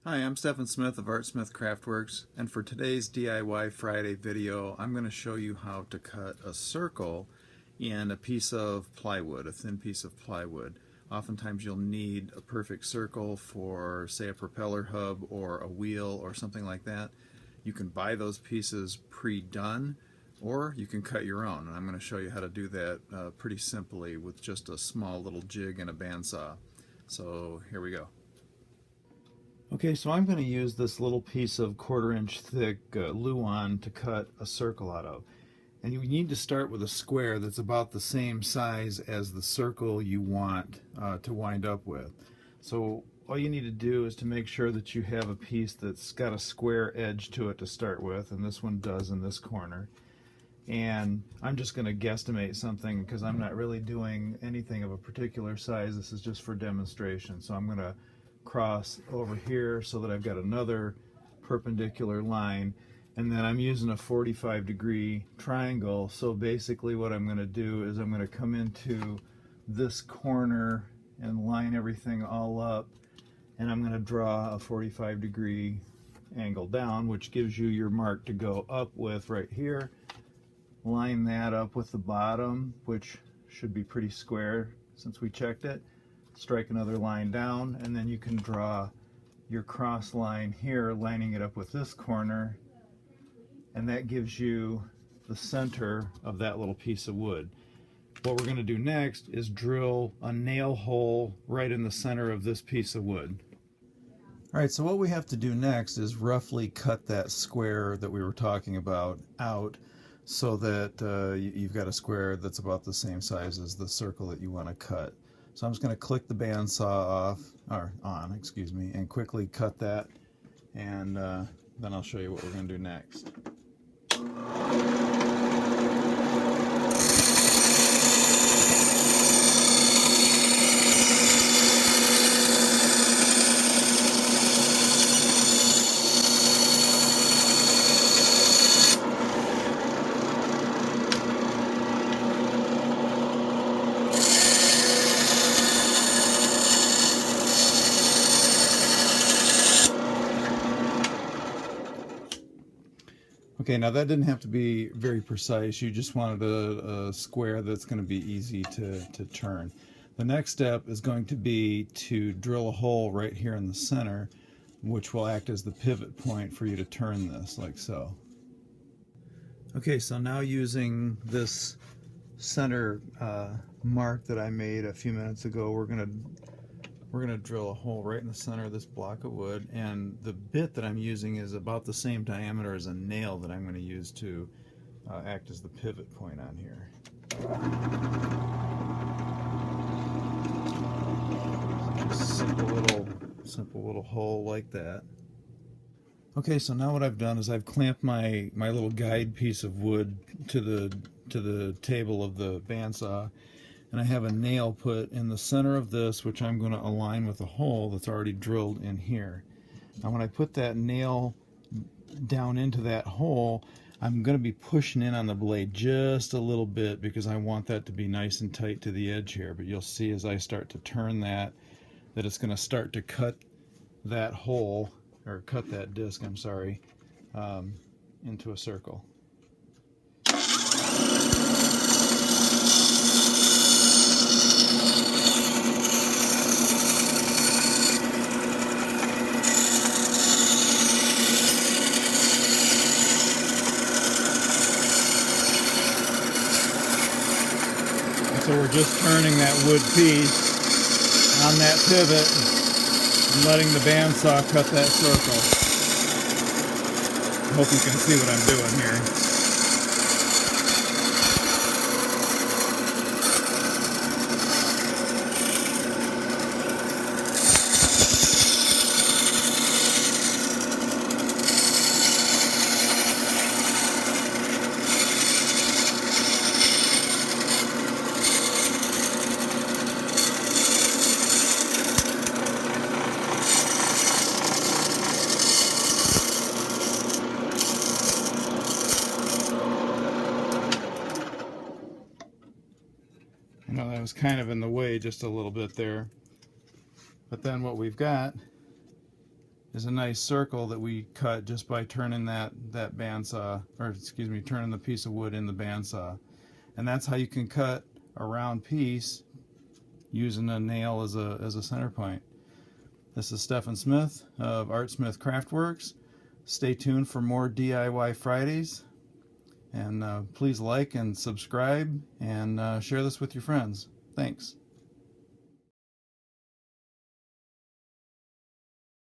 Hi, I'm Stephan Smith of Artsmith Craftworks, and for today's DIY Friday video, I'm going to show you how to cut a circle in a piece of plywood, a thin piece of plywood. Oftentimes you'll need a perfect circle for, say, a propeller hub or a wheel or something like that. You can buy those pieces pre-done, or you can cut your own, and I'm going to show you how to do that pretty simply with just a small little jig and a bandsaw. So here we go. Okay, so I'm going to use this little piece of 1/4 inch thick Luan to cut a circle out of. And you need to start with a square that's about the same size as the circle you want to wind up with. So all you need to do is to make sure that you have a piece that's got a square edge to it to start with, and this one does in this corner. And I'm just going to guesstimate something because I'm not really doing anything of a particular size. This is just for demonstration. So I'm going to cross over here so that I've got another perpendicular line, and then I'm using a 45-degree triangle. So basically what I'm going to do is I'm going to come into this corner and line everything all up, and I'm going to draw a 45-degree angle down, which gives you your mark to go up with right here. Line that up with the bottom, which should be pretty square since we checked it. Strike another line down, and then you can draw your cross line here, lining it up with this corner, and that gives you the center of that little piece of wood. What we're going to do next is drill a nail hole right in the center of this piece of wood. Alright, so what we have to do next is roughly cut that square that we were talking about out so that you've got a square that's about the same size as the circle that you want to cut. So I'm just going to click the bandsaw on, and quickly cut that, and then I'll show you what we're going to do next. Okay, now that didn't have to be very precise. You just wanted a square that's going to be easy to turn. The next step is going to be to drill a hole right here in the center, which will act as the pivot point for you to turn this, like so. Okay, so now using this center mark that I made a few minutes ago, we're going to drill a hole right in the center of this block of wood, and the bit that I'm using is about the same diameter as a nail that I'm going to use to act as the pivot point on here. Just simple little hole like that. Okay, so now what I've done is I've clamped my little guide piece of wood to the table of the bandsaw, and I have a nail put in the center of this, which I'm going to align with a hole that's already drilled in here. Now when I put that nail down into that hole, I'm going to be pushing in on the blade just a little bit because I want that to be nice and tight to the edge here. But you'll see as I start to turn that it's going to start to cut that hole, or cut that disc, I'm sorry, into a circle. So we're just turning that wood piece on that pivot and letting the bandsaw cut that circle. I hope you can see what I'm doing here. I know that was kind of in the way just a little bit there. But then what we've got is a nice circle that we cut just by turning that bandsaw, or excuse me, turning the piece of wood in the bandsaw. And that's how you can cut a round piece using a nail as a center point. This is Stephan Smith of Artsmith Craftworks. Stay tuned for more DIY Fridays, and please like and subscribe and share this with your friends. Thanks.